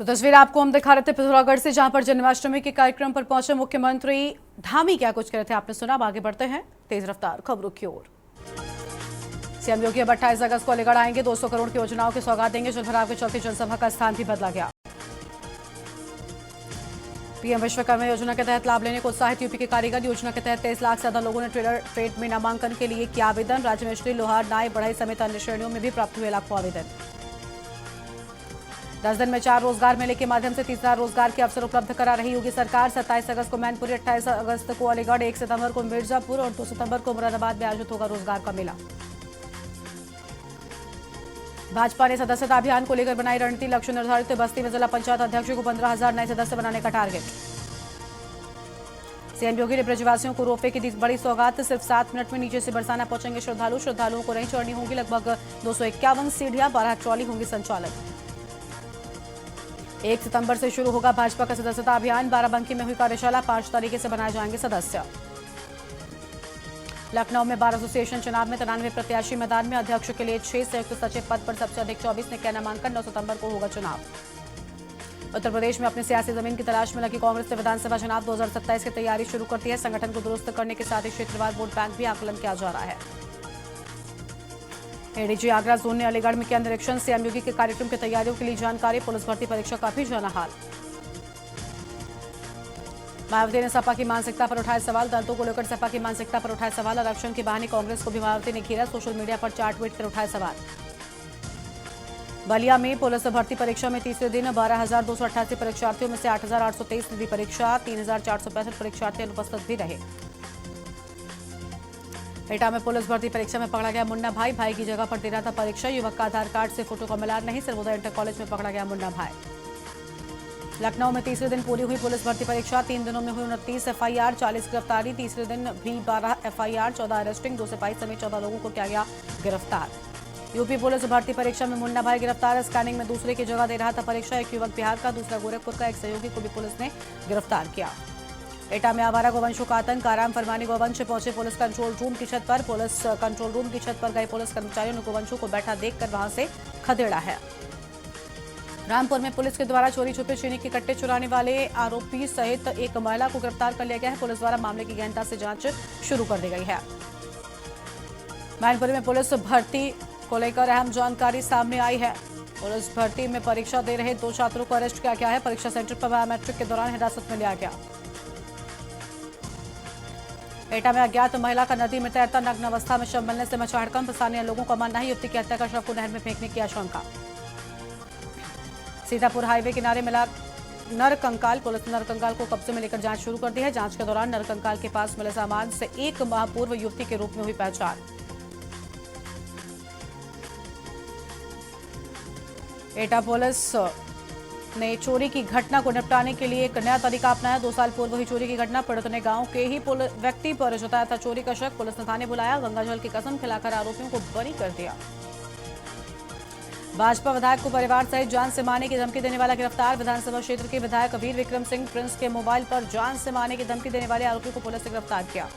तो तस्वीर आपको हम दिखा रहे थे पिथौरागढ़ से, जहां पर जन्माष्टमी के कार्यक्रम पर पहुंचे मुख्यमंत्री धामी क्या कुछ कह रहे थे आपने सुना। अब आगे बढ़ते हैं तेज रफ्तार खबरों की ओर। सीएम योगी अब 28 अगस्त को अलीगढ़ आएंगे। 200 करोड़ की योजनाओं की सौगात देंगे। जलभराव के चलते जनसभा का स्थान भी बदला गया। पीएम विश्वकर्मा योजना के तहत लाभ लेने को उत्साहित यूपी के कारीगर। योजना के तहत 23 लाख से ज्यादा लोगों ने ट्रेड में नामांकन के लिए किया आवेदन। राज्य में स्त्री, लोहार, नाई, बढ़ई समेत अन्य श्रेणियों में भी प्राप्त हुए लाखों आवेदन। 10 दिन में 4 रोजगार मेले के माध्यम से 30,000 रोजगार के अवसर उपलब्ध करा रही योगी सरकार। 27 अगस्त को मैनपुरी, 28 अगस्त को अलीगढ़, 1 सितंबर को मिर्जापुर और 2 सितंबर को मुरादाबाद में आयोजित होगा रोजगार का मेला। भाजपा ने सदस्यता अभियान को लेकर बनाई रणनीति। लक्ष्य निर्धारित। बस्ती में जिला पंचायत अध्यक्ष को 15,000 नए सदस्य बनाने का टारगेट। सीएम योगी ने ब्रजवासियों को रोपवे की दी बड़ी सौगात। सिर्फ 7 मिनट में नीचे से बरसाना पहुंचेंगे श्रद्धालु। श्रद्धालुओं को नहीं चढ़नी होंगी लगभग 251 सीढ़ियां। 12 ट्रॉली होंगी संचालित। 1 सितंबर से शुरू होगा भाजपा का सदस्यता अभियान। बाराबंकी में हुई कार्यशाला। 5 तारीख से बनाए जाएंगे सदस्य। लखनऊ में बार एसोसिएशन चुनाव में 93 प्रत्याशी मैदान में। अध्यक्ष के लिए 6, संयुक्त सचिव पद पर सबसे अधिक 24 ने किया नामांकन। 9 सितंबर को होगा चुनाव। उत्तर प्रदेश में अपनी सियासी जमीन की तलाश में लगी कांग्रेस ने विधानसभा चुनाव 2027 की तैयारी शुरू कर दी है। संगठन को दुरुस्त करने के साथ ही क्षेत्रवार वोट बैंक भी आकलन किया जा रहा है। एडीजी आगरा जोन ने अलीगढ़ में किया निरीक्षण। सीएम योगी के कार्यक्रम की तैयारियों के लिए जानकारी। पुलिस भर्ती परीक्षा का भी जाना हाल। मायावती ने सपा की मानसिकता पर उठाए सवाल। दलितों को लेकर सपा की मानसिकता पर उठाए सवाल। आरक्षण के बहाने कांग्रेस को भी मायावती ने घेरा। सोशल मीडिया पर 4 ट्वीट कर उठाए सवाल। बलिया में पुलिस भर्ती परीक्षा में तीसरे दिन 12,288 परीक्षार्थियों में से 8,823 ने दी परीक्षा। 3,465 परीक्षार्थी अनुपस्थित भी रहे। एटा में पुलिस भर्ती परीक्षा में पकड़ा गया मुन्ना भाई। भाई की जगह पर दे रहा था परीक्षा। युवक का आधार कार्ड से फोटो का मिलान नहीं। सर्वोदय इंटर कॉलेज में पकड़ा गया मुन्ना भाई। लखनऊ में तीसरे दिन पूरी हुई पुलिस भर्ती परीक्षा। 3 दिनों में हुई 29 एफआईआर, 40 गिरफ्तारी। तीसरे दिन भी 12 एफआईआर, 14 अरेस्टिंग। 2 सिपाही समेत 14 लोगों को किया गया गिरफ्तार। यूपी पुलिस भर्ती परीक्षा में मुन्ना भाई गिरफ्तार। स्कैनिंग में दूसरे की जगह दे रहा था परीक्षा। एक युवक बिहार का, दूसरा गोरखपुर का। एक सहयोगी को भी पुलिस ने गिरफ्तार किया। एटा में आवारा गोवंशों का आतंक। आराम फरमानी गोवंश पहुंचे पुलिस कंट्रोल रूम की छत पर। पुलिस कंट्रोल रूम की छत पर गए पुलिस कर्मचारियों ने गोवंशों को बैठा देखकर वहां से खदेड़ा है। रामपुर में पुलिस के द्वारा चोरी छुपे चीनी के कट्टे चुराने वाले आरोपी सहित एक महिला को गिरफ्तार कर लिया गया है। पुलिस द्वारा मामले की गहनता से जांच शुरू कर दी गई है। मैनपुरी में पुलिस भर्ती को लेकर अहम जानकारी सामने आई है। पुलिस भर्ती में परीक्षा दे रहे 2 छात्रों को अरेस्ट किया गया है। परीक्षा सेंटर पर बायोमेट्रिक के दौरान हिरासत में लिया गया। एटा में अज्ञात महिला का नदी में तैरता नग्न अवस्था में शव मिलने से मचा हड़कंप। स्थानीय लोगों का मानना है युवती की हत्या कर शव को नहर में फेंकने की आशंका। सीतापुर हाईवे किनारे मिला नरकंकाल। पुलिस ने नरकंकाल को कब्जे में लेकर जांच शुरू कर दी है। जांच के दौरान नरकंकाल के पास मिले सामान से 1 माह पूर्व युवती के रूप में हुई पहचान। एटा पुलिस ने चोरी की घटना को निपटाने के लिए एक नया तरीका अपनाया। 2 साल पूर्व हुई चोरी की घटना। पीड़ित ने गांव के ही व्यक्ति पर जताया था चोरी का शक। पुलिस ने थाने बुलाया। गंगाजल की कसम खिलाकर आरोपियों को बरी कर दिया। भाजपा विधायक को परिवार सहित जान से मारने की धमकी देने वाला गिरफ्तार। विधानसभा क्षेत्र के विधायक वीर विक्रम सिंह प्रिंस के मोबाइल पर जान से मारने की धमकी देने वाले आरोपी को पुलिस ने गिरफ्तार किया।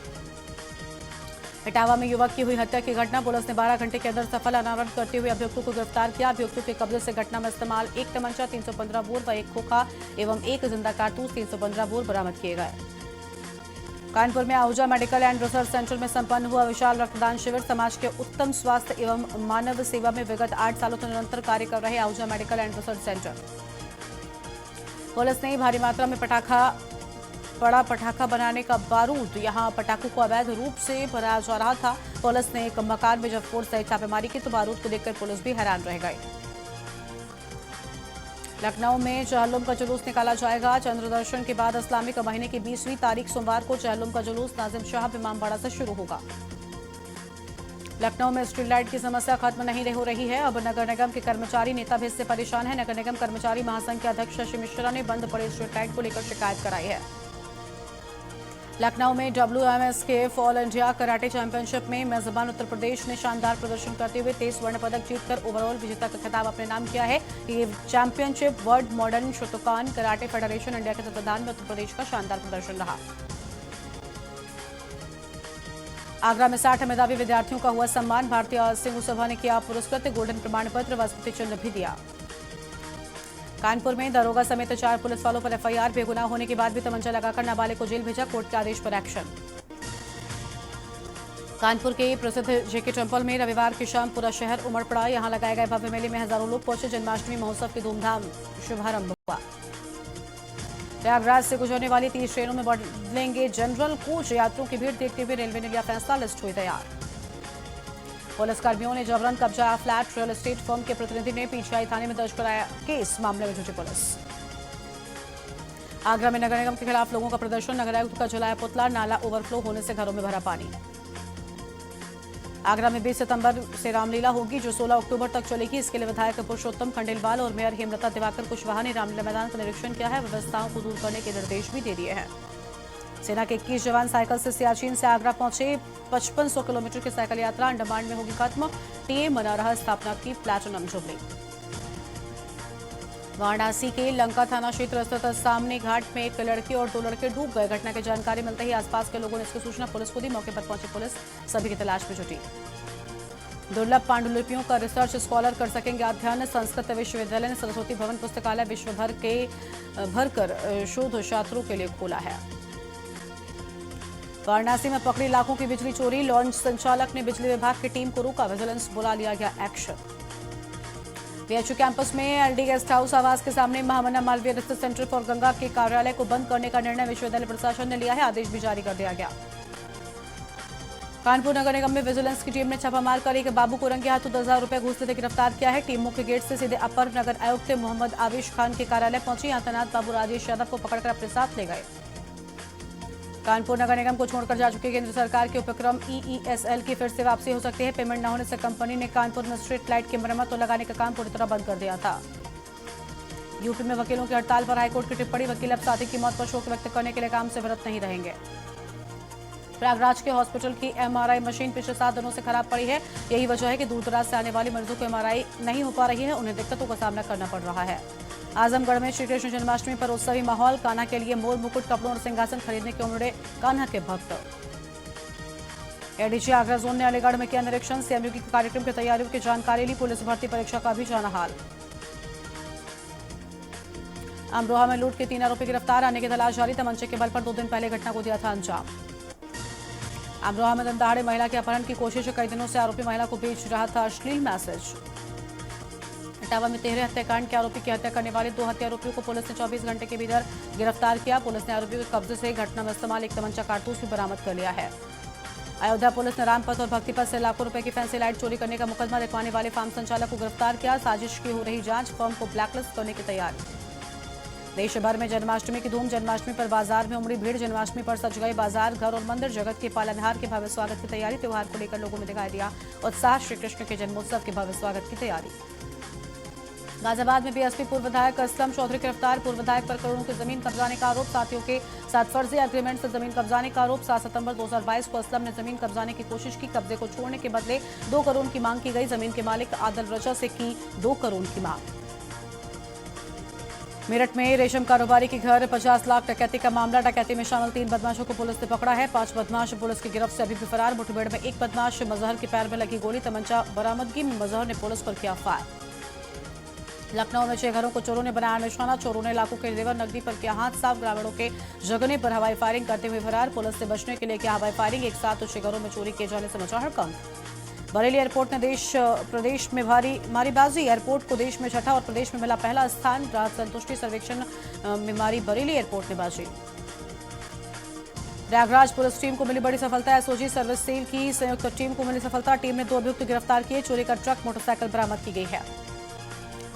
इटावा में युवक की हुई हत्या की घटना। पुलिस ने 12 घंटे के अंदर सफल अनावरण करते हुए अभियुक्तों को गिरफ्तार किया। अभियुक्तों के कब्जे से घटना में इस्तेमाल 1 तमंचा, 315 बोर व 1 खोखा एवं 1 जिंदा कारतूस, 315 बोर बरामद किए गए। कानपुर में Ahuja medical and research centre में संपन्न हुआ विशाल रक्तदान शिविर। समाज के उत्तम स्वास्थ्य एवं मानव सेवा में विगत 8 सालों से निरंतर कार्य कर रहे Ahuja medical and research centre. Police ने भारी मात्रा में पटाखा बनाने का बारूद। यहां पटाखों को अवैध रूप से बनाया जा रहा था। पुलिस ने एक मकान में जब फोर्स सहित छापेमारी की तो बारूद को देखकर पुलिस भी हैरान रह गई। लखनऊ में चहल्लुम का जुलूस निकाला जाएगा। चंद्र दर्शन के बाद इस्लामिक महीने की 20वीं तारीख सोमवार को चहल्लुम का जुलूस नाजिम शाह इमामबाड़ा से शुरू होगा। लखनऊ में स्ट्रीट लाइट की समस्या खत्म नहीं हो रही है। अब नगर निगम के कर्मचारी नेता भी इससे परेशान है। नगर निगम कर्मचारी महासंघ के अध्यक्ष शशि मिश्रा ने बंद पड़े स्ट्रीट लाइट को लेकर शिकायत कराई है। लखनऊ में WMS के ऑल इंडिया कराटे चैंपियनशिप में मेजबान उत्तर प्रदेश ने शानदार प्रदर्शन करते हुए 23 स्वर्ण पदक जीतकर ओवरऑल विजेता का खिताब अपने नाम किया है। ये championship world modern Shotokan karate federation India के तत्वाधान में उत्तर प्रदेश का शानदार प्रदर्शन रहा। आगरा में 60 मेधावी विद्यार्थियों का हुआ सम्मान। भारतीय सिंह सभा ने किया पुरस्कृत। गोल्डन प्रमाण पत्र व स्मृति चिन्ह भी दिया। कानपुर में दरोगा समेत 4 पुलिस वालों पर एफआईआर। बेगुनाह होने के बाद भी तमंचा लगाकर नाबालिग को जेल भेजा, कोर्ट के आदेश पर एक्शन। कानपुर के प्रसिद्ध जेके टेम्पल में रविवार की शाम पूरा शहर उमड़ पड़ा। यहां लगाए गए भव्य मेले में हजारों लोग पहुंचे। जन्माष्टमी महोत्सव की धूमधाम शुभारंभ हुआ। प्रयागराज से गुजरने वाली 30 ट्रेनों में बदलेंगे जनरल कोच। यात्रियों की भीड़ देखते हुए रेलवे ने लिया फैसला, लिस्ट हुई तैयार। पुलिसकर्मियों ने जबरन कब्जा फ्लैट। रियल एस्टेट फर्म के प्रतिनिधि ने पीजीआई थाने में दर्ज कराया केस। मामले में जुटी पुलिस। आगरा में नगर निगम के खिलाफ लोगों का प्रदर्शन। नगर आयुक्त का जलाया पुतला। नाला ओवरफ्लो होने से घरों में भरा पानी। आगरा में 20 सितंबर से रामलीला होगी, जो 16 अक्टूबर तक चलेगी। इसके लिए विधायक पुरुषोत्तम खंडेलवाल और मेयर हेमलता दिवाकर कुशवाहा ने रामलीला मैदान का निरीक्षण किया है। व्यवस्थाओं को दूर करने के निर्देश भी दे दिए हैं। सेना के 21 जवान साइकिल से सियाचिन से आगरा पहुंचे। 5500 किलोमीटर की साइकिल यात्रा अंडमान में होगी खत्म। टीएम मना रहा स्थापना की प्लैटिनम जुबली। वाराणसी के लंका थाना क्षेत्र स्थित सामने घाट में एक लड़की और 2 लड़के डूब गए। घटना की जानकारी मिलते ही आसपास के लोगों ने इसकी सूचना पुलिस को दी। मौके पर पहुंची पुलिस सभी की तलाश में जुटी। दुर्लभ पांडुलिपियों का रिसर्च स्कॉलर कर सकेंगे अध्ययन। संस्कृत विश्वविद्यालय ने सरस्वती भवन पुस्तकालय विश्व भर शोध छात्रों के लिए खोला है। वाराणसी में पकड़ी लाखों की बिजली चोरी। लॉन्च संचालक ने बिजली विभाग की टीम को रोका। विजिलेंस बुला लिया गया एक्शन। बीएचयू कैंपस में एलडी गेस्ट हाउस आवास के सामने Mahamana Malaviya research centre for Ganga के कार्यालय को बंद करने का निर्णय विश्वविद्यालय प्रशासन ने लिया है। आदेश भी जारी कर दिया गया। कानपुर नगर निगम में विजिलेंस की टीम ने छापामार कर एक बाबू को रंगे हाथों 10,000 रुपए घूस लेते गिरफ्तार किया है। टीम मुख्य गेट से सीधे अपर नगर आयुक्त मोहम्मद आविश खान के कार्यालय पहुंची। यहां तैनात बाबू राजेश यादव को पकड़कर अपने साथ ले गए। कानपुर नगर निगम को छोड़कर जा चुके केंद्र सरकार के उपक्रम ईईएसएल की फिर से वापसी हो सकती है। पेमेंट न होने से कंपनी ने कानपुर में स्ट्रीट लाइट की मरम्मत और लगाने का काम पूरी तरह बंद कर दिया था। यूपी में वकीलों की हड़ताल पर हाईकोर्ट की टिप्पणी। वकील अब साथी की मौत पर शोक व्यक्त करने के लिए काम से विरत नहीं रहेंगे। प्रयागराज के हॉस्पिटल की एमआरआई मशीन पिछले 7 दिनों से खराब पड़ी है। यही वजह है कि दूर दराज से आने वाले मरीजों को एमआरआई नहीं हो पा रही है। उन्हें दिक्कतों का सामना करना पड़ रहा है। आजमगढ़ में श्री कृष्ण जन्माष्टमी पर उत्सवी माहौल। कान्हा के लिए मोर मुकुट कपड़ों और सिंहासन खरीदने के उमड़े कान्हा के भक्त। एडीजी आगरा जोन ने अलीगढ़ में किया निरीक्षण। सीएमयू के कार्यक्रम की तैयारियों की जानकारी ली। पुलिस भर्ती परीक्षा का भी जाना हाल। अमरोहा में लूट के 3 आरोपी गिरफ्तार। आने की तलाश जारी। तमंचे के बल पर 2 दिन पहले घटना को दिया था अंजाम। अमरोहा में दंदाड़े महिला के अपहरण की कोशिश। कई दिनों से आरोपी महिला को भेज रहा था अश्लील मैसेज। इटावा में 13 हत्याकांड के आरोपी की हत्या करने वाले 2 हत्या आरोपियों को पुलिस ने 24 घंटे के भीतर गिरफ्तार किया। पुलिस ने आरोपियों के कब्जे से घटना में इस्तेमाल एक तमंचा कारतूस भी बरामद कर लिया है। अयोध्या पुलिस ने रामपथ और भक्तिपथ से लाखों रुपए की फैंसी लाइट चोरी करने का मुकदमा लिखवाने वाले फार्म संचालक को गिरफ्तार किया। साजिश की हो रही जांच। फर्म को ब्लैकलिस्ट करने की तैयारी। देश भर में जन्माष्टमी की धूम। जन्माष्टमी पर बाजार में उमड़ी भीड़। जन्माष्टमी पर सज गए बाजार, घर और मंदिर। जगत के पालनहार के भव्य स्वागत की तैयारी। त्योहार को लेकर लोगों में दिखाई दिया उत्साह। श्री कृष्ण के जन्मोत्सव के भव्य स्वागत की तैयारी। गाजियाबाद में बीएसपी पूर्व विधायक असलम चौधरी गिरफ्तार। पूर्व विधायक पर करोड़ों की जमीन कब्जाने का आरोप। साथियों के साथ फर्जी एग्रीमेंट से जमीन कब्जाने का आरोप। 7 सितंबर 2022 को असलम ने जमीन कब्जाने की कोशिश की। कब्जे को छोड़ने के बदले 2 करोड़ की मांग की गई। जमीन के मालिक आदल रजा से की 2 करोड़ की मांग। मेरठ में रेशम कारोबारी के घर 50 लाख डकैती का मामला। डकैती में शामिल 3 बदमाशों को पुलिस ने पकड़ा है। 5 बदमाश पुलिस की गिरफ्त से अभी भी फरार। मुठभेड़ में एक बदमाश मजहर के पैर में लगी गोली। तमंचा बरामदगी में मजहर ने पुलिस पर किया फायर। लखनऊ में 6 घरों को चोरों ने बनाया निशाना। चोरों ने लाखों के जेवर नकदी पर किया हाथ साफ। ग्रामीणों के जगने पर हवाई फायरिंग करते हुए फरार। पुलिस से बचने के लिए किया हवाई फायरिंग। एक साथ 6 घरों में चोरी किए जाने से मचा हड़कंप। बरेली एयरपोर्ट ने प्रदेश में भारी मारीबाजी। एयरपोर्ट को देश में छठा और प्रदेश में मिला पहला स्थान। ग्राहक संतुष्टि सर्वेक्षण में मारी बरेली एयरपोर्ट ने बाजी। प्रयागराज पुलिस टीम को मिली बड़ी सफलता। एसओजी सर्विस सेल की संयुक्त टीम को मिली सफलता। टीम ने 2 अभियुक्त गिरफ्तार किए। चोरी का ट्रक मोटरसाइकिल बरामद की गई है।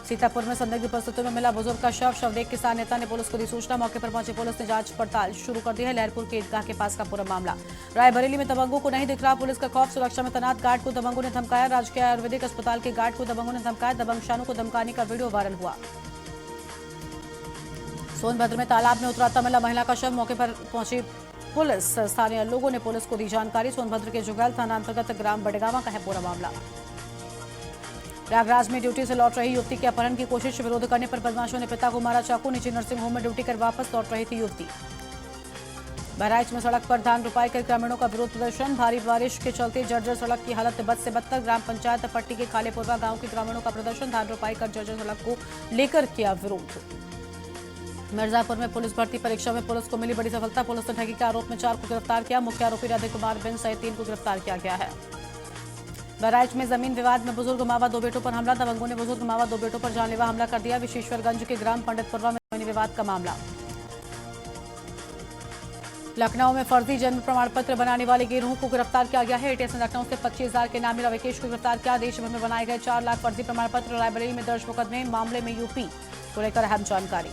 सीतापुर में संदिग्ध परिस्थितियों में मिला बुजुर्ग का शव देख किसान नेता ने पुलिस को दी सूचना। मौके पर पहुंची पुलिस ने जांच पड़ताल शुरू कर दी है। लहरपुर के ईदगाह के पास का पूरा मामला। रायबरेली में दबंगों को नहीं दिख रहा पुलिस का खौफ। सुरक्षा में तैनात गार्ड को दबंगों ने धमकाया। राजकीय आयुर्वेदिक अस्पताल के गार्ड को दबंगों ने धमकाया। दबंग शानू को धमकाने का वीडियो वायरल हुआ। सोनभद्र में तालाब में उतरा तमिला महिला का शव। मौके पर पहुंची पुलिस। स्थानीय लोगों ने पुलिस को दी जानकारी। सोनभद्र के जुगैल थाना अंतर्गत ग्राम बड़गावा का है पूरा मामला। प्रयागराज में ड्यूटी से लौट रही युवती के अपहरण की कोशिश। विरोध करने पर बदमाशों ने पिता को मारा चाकू। निजी नर्सिंग होम में ड्यूटी कर वापस लौट रही थी युवती। बहराइच में सड़क पर धान रुपाई कर ग्रामीणों का विरोध प्रदर्शन। भारी बारिश के चलते जर्जर सड़क की हालत बद से बदतर। ग्राम पंचायत पट्टी के खालेपुरवा गांव के ग्रामीणों का प्रदर्शन। धान रुपाई कर जर्जर सड़क को लेकर किया विरोध। मिर्जापुर में पुलिस भर्ती परीक्षा में पुलिस को मिली बड़ी सफलता। पुलिस ने ठगी के आरोप में 4 को गिरफ्तार किया। मुख्य आरोपी राधे कुमार बिन सहित 3 को गिरफ्तार किया गया है। बहराइच में जमीन विवाद में बुजुर्ग मावा 2 बेटों पर हमला। दबंगों ने बुजुर्ग मावा 2 बेटों पर जानलेवा हमला कर दिया। विशेश्वरगंज के ग्राम पंडितपुरवा में जमीन विवाद का मामला। लखनऊ में फर्जी जन्म प्रमाण पत्र बनाने वाले गिरोह को गिरफ्तार किया गया है। एटीएस ने लखनऊ से 25,000 के नामी रविकेश को गिरफ्तार किया। देश भर में बनाए गए 4 लाख फर्जी प्रमाण पत्र। रायबरेली में दर्ज मुकदमे। मामले में यूपी को लेकर अहम जानकारी।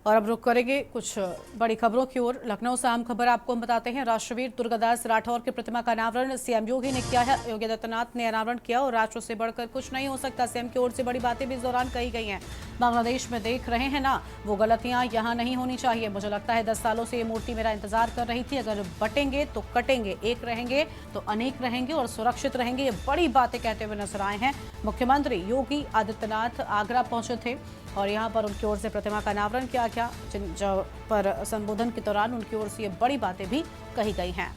और अब रुक करेंगे कुछ बड़ी खबरों की ओर। लखनऊ से अहम खबर आपको हम बताते हैं। राष्ट्रवीर दुर्गादास राठौर की प्रतिमा का अनावरण सीएम योगी ने किया है। योगी आदित्यनाथ ने अनावरण किया और राष्ट्र से बढ़कर कुछ नहीं हो सकता। सीएम की ओर से बड़ी बातें भी इस दौरान कही गई हैं। बांग्लादेश में देख रहे हैं ना, वो गलतियां यहाँ नहीं होनी चाहिए। मुझे लगता है 10 सालों से ये मूर्ति मेरा इंतजार कर रही थी। अगर बटेंगे तो कटेंगे, एक रहेंगे तो अनेक रहेंगे और सुरक्षित रहेंगे। ये बड़ी बातें कहते हुए नजर आए हैं। मुख्यमंत्री योगी आदित्यनाथ आगरा पहुंचे थे और यहां पर उनकी ओर से प्रतिमा का अनावरण किया गया, जिन पर संबोधन के दौरान उनकी ओर से ये बड़ी बातें भी कही गई हैं।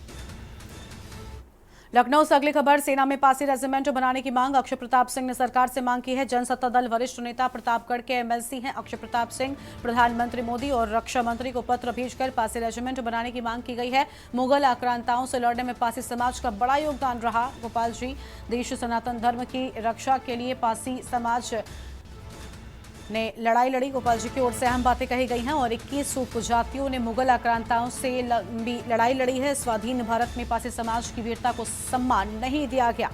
लखनऊ से अगली खबर। सेना में पासी रेजिमेंट बनाने की मांग। अक्षय प्रताप सिंह ने सरकार से मांग की है। जनसत्ता दल वरिष्ठ नेता प्रतापगढ़ के एमएलसी हैं अक्षय प्रताप सिंह। प्रधानमंत्री मोदी और रक्षा मंत्री को पत्र भेजकर पासी रेजिमेंट बनाने की मांग की गई है। मुगल आक्रांताओं से लड़ने में पासी समाज का बड़ा योगदान रहा। गोपाल जी, देश सनातन धर्म की रक्षा के लिए पासी समाज ने लड़ाई लड़ी। गोपाल जी की ओर से अहम बातें कही गई हैं और 21 उपजातियों ने मुगल आक्रांताओं से लंबी लड़ाई लड़ी है। स्वाधीन भारत में पासी समाज की वीरता को सम्मान नहीं दिया गया।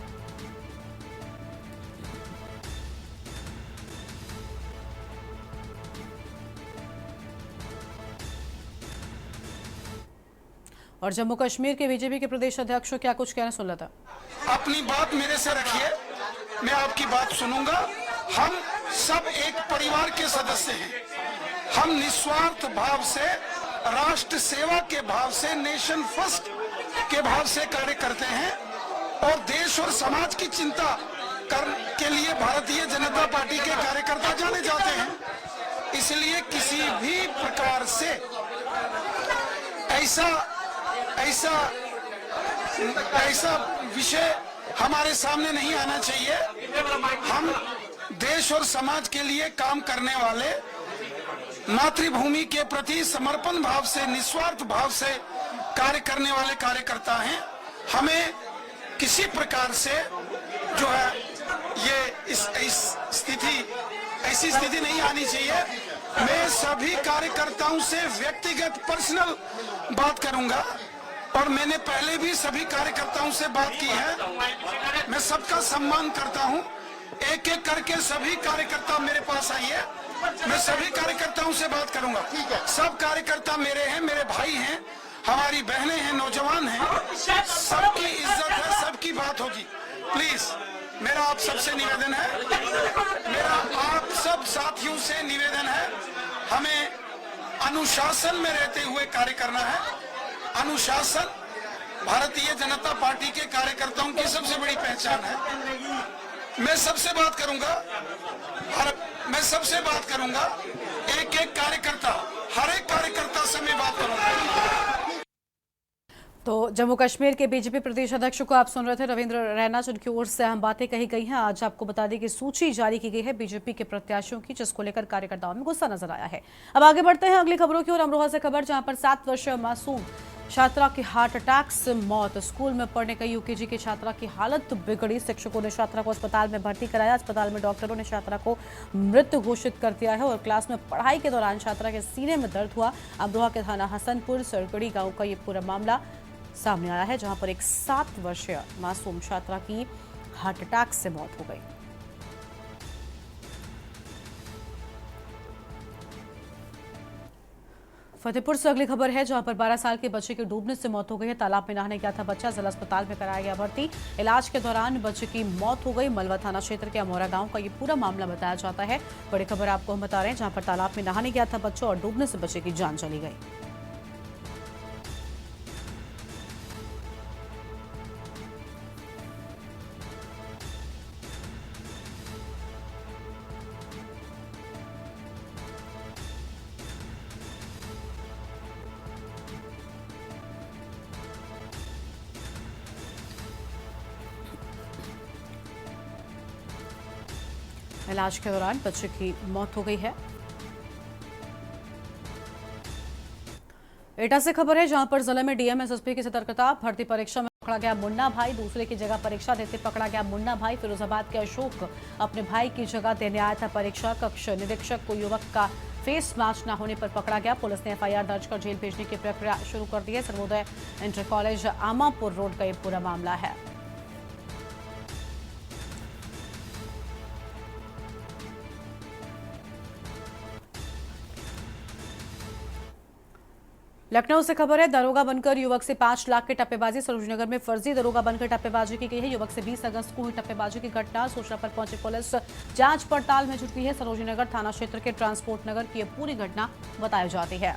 और जम्मू कश्मीर के बीजेपी के प्रदेश अध्यक्ष क्या कुछ कहना सुन लेता। अपनी बात मेरे से रखिए, मैं आपकी बात सुनूंगा। हम सब एक परिवार के सदस्य हैं। हम निस्वार्थ भाव से, राष्ट्र सेवा के भाव से, नेशन फर्स्ट के भाव से कार्य करते हैं और देश और समाज की चिंता के लिए भारतीय जनता पार्टी के कार्यकर्ता जाने जाते हैं। इसलिए किसी भी प्रकार से ऐसा विषय हमारे सामने नहीं आना चाहिए। हम देश और समाज के लिए काम करने वाले, मातृभूमि के प्रति समर्पण भाव से, निस्वार्थ भाव से कार्य करने वाले कार्यकर्ता हैं। हमें किसी प्रकार से जो है ये ऐसी स्थिति नहीं आनी चाहिए। मैं सभी कार्यकर्ताओं से व्यक्तिगत पर्सनल बात करूंगा और मैंने पहले भी सभी कार्यकर्ताओं से बात की है। मैं सबका सम्मान करता हूं। एक एक करके सभी कार्यकर्ता मेरे पास आइए, मैं सभी कार्यकर्ताओं से बात करूंगा। सब कार्यकर्ता मेरे हैं, मेरे भाई हैं, हमारी बहनें हैं, नौजवान हैं। सबकी इज्जत है, सबकी बात होगी। प्लीज मेरा आप सबसे निवेदन है, मेरा आप सब साथियों से निवेदन है, हमें अनुशासन में रहते हुए कार्य करना है। अनुशासन भारतीय जनता पार्टी के कार्यकर्ताओं की सबसे बड़ी पहचान है। मैं सबसे बात करूंगा, मैं सबसे बात करूंगा। एक एक कार्यकर्ता, हर एक कार्यकर्ता से मैं बात करूंगा। तो जम्मू कश्मीर के बीजेपी प्रदेश अध्यक्ष को आप सुन रहे थे, रविंद्र रैना, जिनकी ओर से अहम बातें कही गई हैं। आज आपको बता दें कि सूची जारी की गई है बीजेपी के प्रत्याशियों की, जिसको लेकर कार्यकर्ताओं में गुस्सा नजर आया है। अब आगे बढ़ते हैं अगली खबरों की ओर। अमरोहा से खबर, जहां पर 7 वर्षीय मासूम छात्रा की हार्ट अटैक से मौत। स्कूल में पढ़ने गई यूकेजी की छात्रा की हालत बिगड़ी। शिक्षकों ने छात्रा को अस्पताल में भर्ती कराया। अस्पताल में डॉक्टरों ने छात्रा को मृत घोषित कर दिया है और क्लास में पढ़ाई के दौरान छात्रा के सीने में दर्द हुआ। अमरोहा के थाना हसनपुर सरगड़ी गांव का ये पूरा मामला सामने आया है, जहां पर एक 7 वर्षीय मासूम छात्रा की हार्ट अटैक से मौत हो गई। फतेहपुर से अगली खबर है, जहां पर 12 साल के बच्चे की डूबने से मौत हो गई है। तालाब में नहाने गया था बच्चा, जिला अस्पताल में कराया गया भर्ती। इलाज के दौरान बच्चे की मौत हो गई। मलवा थाना क्षेत्र के अमोरा गांव का ये पूरा मामला बताया जाता है। बड़ी खबर आपको हम बता रहे हैं, जहां पर तालाब में नहाने गया था बच्चा और डूबने से बच्चे की जान चली गई। इलाज के दौरान बच्चे की मौत हो गई है। एटा से खबर है, जहां पर जिले में डीएम एसएसपी की सतर्कता। भर्ती परीक्षा में पकड़ा गया मुन्ना भाई, दूसरे की जगह परीक्षा देते पकड़ा गया मुन्ना भाई। फिरोजाबाद के अशोक अपने भाई की जगह देने आया था परीक्षा। कक्ष निरीक्षक को युवक का फेस मैच न होने पर पकड़ा गया। पुलिस ने एफआईआर दर्ज कर जेल भेजने की प्रक्रिया शुरू कर दी है। Sarvodaya inter college Amapur road का ये पूरा मामला है। लखनऊ से खबर है, दरोगा बनकर युवक से 5 लाख के टप्पेबाजी। सरोजनगर में फर्जी दरोगा बनकर टप्पेबाजी की गई है। युवक से 20 अगस्त को हुई टप्पेबाजी की घटना। सूचना पर पहुंची पुलिस जांच पड़ताल में जुटी है। सरोजनगर थाना क्षेत्र के ट्रांसपोर्ट नगर की यह पूरी घटना बताई जाती है।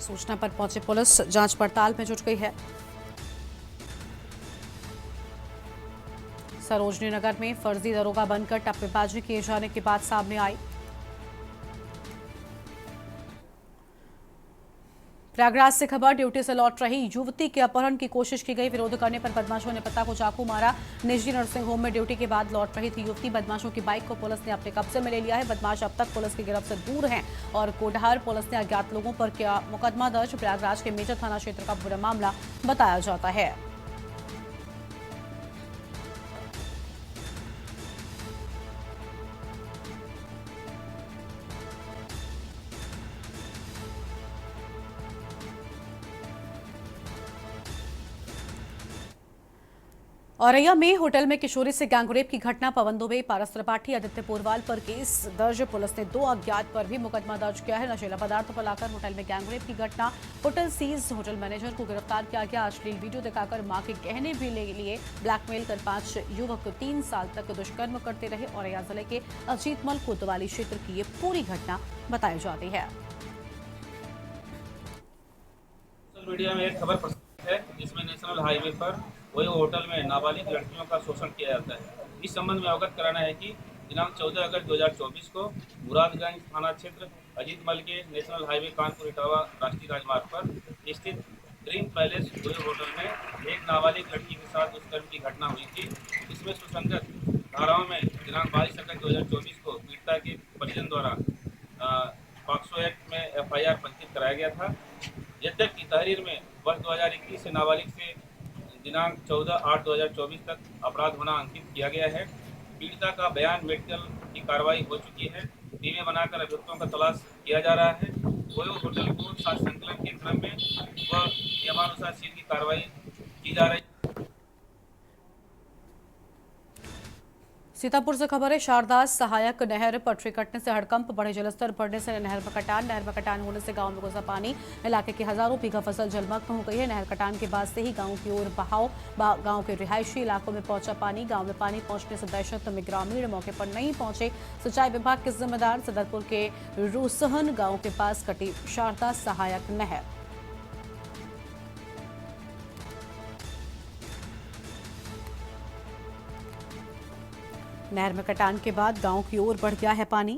सूचना पर पहुंची पुलिस जांच पड़ताल में जुट गई है। सरोजनी नगर में फर्जी दरोगा बनकर टप्पेबाजी किए जाने की बात सामने आई। प्रयागराज से खबर, ड्यूटी से लौट रही युवती के अपहरण की कोशिश की गई। विरोध करने पर बदमाशों ने पिता को चाकू मारा। निजी नर्सिंग होम में ड्यूटी के बाद लौट रही थी युवती। बदमाशों की बाइक को पुलिस ने अपने कब्जे में ले लिया है। बदमाश अब तक पुलिस की गिरफ्त से दूर हैं और कोडहार पुलिस ने अज्ञात लोगों पर किया मुकदमा दर्ज। प्रयागराज के मेजर थाना क्षेत्र का पूरा मामला बताया जाता है। औरैया में होटल में किशोरी से गैंगरेप की घटना। पवन दुबे, पारस त्रिपाठी, आदित्य पोरवाल पर केस दर्ज। पुलिस ने 2 अज्ञात पर भी मुकदमा दर्ज किया है। नशीला पदार्थों पर लाकर होटल में गैंगरेप की घटना। होटल सीज, होटल मैनेजर को गिरफ्तार किया गया। अश्लील वीडियो दिखाकर मां के गहने भी ले लिए। ब्लैकमेल कर 5 युवक 3 साल तक दुष्कर्म करते रहे। औरैया जिले के अजीतमल कोतवाली क्षेत्र की ये पूरी घटना बताई जाती है। सोशल मीडिया में एक खबर प्रसारित है जिसमें नेशनल हाईवे पर वही होटल में नाबालिग लड़कियों का शोषण किया जाता है। इस संबंध में अवगत कराना है कि दिनांक 14 अगस्त 2024 को मुरादगंज थाना क्षेत्र अजीतमल के नेशनल हाईवे कानपुर इटावा राष्ट्रीय राजमार्ग पर स्थित ड्रीम पैलेस होटल में एक नाबालिग लड़की के साथ दुष्कर्म की घटना हुई थी। इसमें सुसंगत धाराओं में दिनांक 22 अगस्त 2024 को पीड़िता के परिजन द्वारा पॉक्सो एक्ट में एफआईआर पंजीकृत कराया गया था। यद्यपि तहरीर में वर्ष 2021 से नाबालिग से दिनांक 14/8/2024 तक अपराध होना अंकित किया गया है। पीड़िता का बयान मेडिकल की कार्रवाई हो चुकी है। टीमें बनाकर अभियुक्तों का तलाश किया जा रहा है। वही होटल को साक्ष्य संकलन के क्रम में व नियमानुसार सील की कार्रवाई की जा रही है। सीतापुर से खबर है, शारदास सहायक नहर पटरी कटने से हड़कंप बढ़े। जलस्तर बढ़ने से नहर में कटान होने से गांव में घुसा पानी। इलाके की हजारों बीघा फसल जलमग्न हो गई है। नहर कटान के बाद से ही गांव की ओर बहाव। गांव के रिहायशी इलाकों में पहुंचा पानी। गांव में पानी पहुंचने से दहशत में ग्रामीण मौके पर नहीं पहुंचे। सिंचाई विभाग के जिम्मेदार सदरपुर के रूसहन गांव के पास कटी शारदास सहायक नहर। नहर में कटान के बाद गांव की ओर बढ़ गया है पानी।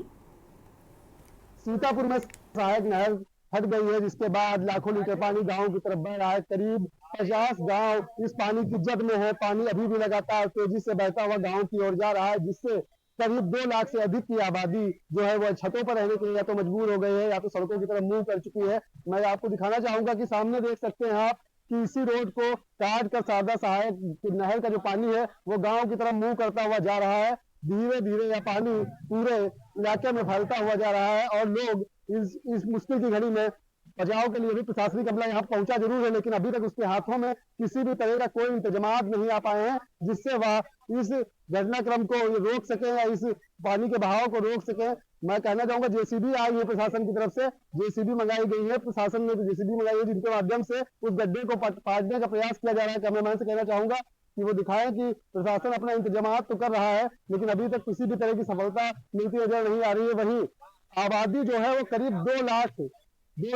सीतापुर में सहायक नहर फट गई है, जिसके बाद लाखों लीटर पानी गांव की तरफ बह रहा है। करीब 50 गांव इस पानी की जद में है। पानी अभी भी लगातार तेजी से बहता हुआ गांव की ओर जा रहा है, जिससे करीब 2 लाख से अधिक की आबादी जो है वह छतों पर रहने के लिए या तो मजबूर हो गई है या तो सड़कों की तरफ मुंह कर चुकी है। मैं आपको दिखाना चाहूंगा कि सामने देख सकते हैं आप कि इसी रोड को काट कर शारदा सहायक नहर का जो पानी है वो गांव की तरफ मुंह करता हुआ जा रहा है। धीरे धीरे यह पानी पूरे इलाके में फैलता हुआ जा रहा है और लोग इस मुश्किल की घड़ी में बचाव के लिए भी प्रशासनिक अमला यहाँ पहुंचा जरूर है, लेकिन अभी तक उसके हाथों में किसी भी तरह का कोई इंतजाम नहीं आ पाए हैं जिससे वह इस घटनाक्रम को रोक सके या इस पानी के बहाव को रोक सके। मैं कहना चाहूंगा जेसीबी आई है प्रशासन की तरफ से, जेसीबी मंगाई गई है। प्रशासन ने जेसीबी मंगाई है जिनके माध्यम से उस गड्ढे को पाटने का प्रयास किया जा रहा है। कैमरामैन से कहना चाहूंगा कि वो दिखाएं कि प्रशासन अपना इंतजाम तो कर रहा है, लेकिन अभी तक किसी भी तरह की सफलता मिलती नजर नहीं आ रही है। वहीं आबादी जो है वो करीब 2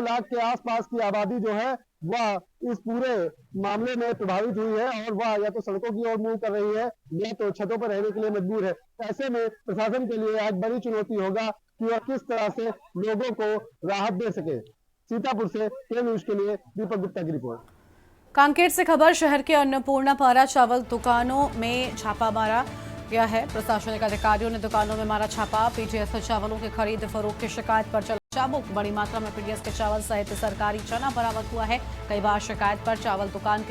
लाख के आसपास की आबादी जो है वह इस पूरे मामले में प्रभावित हुई है और वह या तो सड़कों की ओर मुंह कर रही है या तो छतों पर रहने के लिए मजबूर है। ऐसे में प्रशासन के लिए एक बड़ी चुनौती होगा कि वह किस तरह से लोगों को राहत दे सके। सीतापुर से के न्यूज के लिए दीपक गुप्ता की रिपोर्ट। कांकेर से खबर, शहर के अन्नपूर्णा पारा चावल दुकानों में छापा मारा गया है। प्रशासनिक अधिकारियों ने दुकानों में मारा छापा। पीटीएस के चावलों की खरीद फरोख्त की शिकायत पर चला चाबुक। बड़ी मात्रा में पीटीएस के चावल सहित सरकारी चना बरामद हुआ है। कई बार शिकायत पर चावल दुकानदार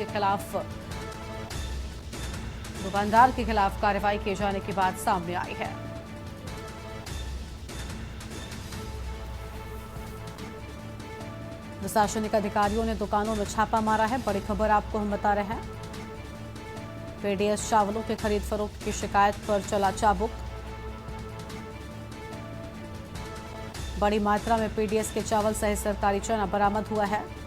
के खिलाफ कार्रवाई किए जाने की बात सामने आई है। प्रशासनिक अधिकारियों ने दुकानों में छापा मारा है। बड़ी खबर आपको हम बता रहे हैं। पीडीएस चावलों के खरीद फरोख्त की शिकायत पर चला चाबुक। बड़ी मात्रा में पीडीएस के चावल सहित सरकारी चना बरामद हुआ है।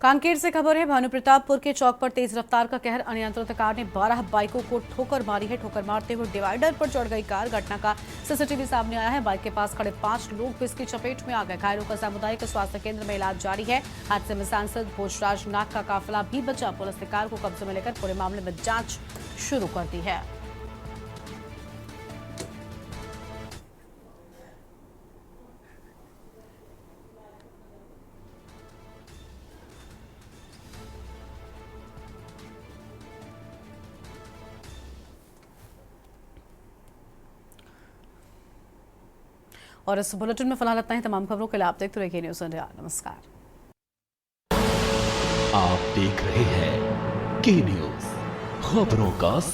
कांकेर से खबर है, भानुप्रतापपुर के चौक पर तेज रफ्तार का कहर। अनियंत्रित कार ने 12 बाइकों को ठोकर मारी है। ठोकर मारते हुए डिवाइडर पर चढ़ गई कार। घटना का सीसीटीवी सामने आया है। बाइक के पास खड़े 5 लोग भी इसकी चपेट में आ गए। घायलों का सामुदायिक स्वास्थ्य केंद्र में इलाज जारी है। हादसे में सांसद भोजराज नाग का काफिला भी बचा। पुलिस ने कार को कब्जे में लेकर पूरे मामले में जांच शुरू कर दी है। और इस बुलेटिन में फिलहाल इतना ही। तमाम खबरों के लिए आप देखते रहिए न्यूज़ इंडिया। नमस्कार। आप देख रहे हैं के न्यूज़, खबरों का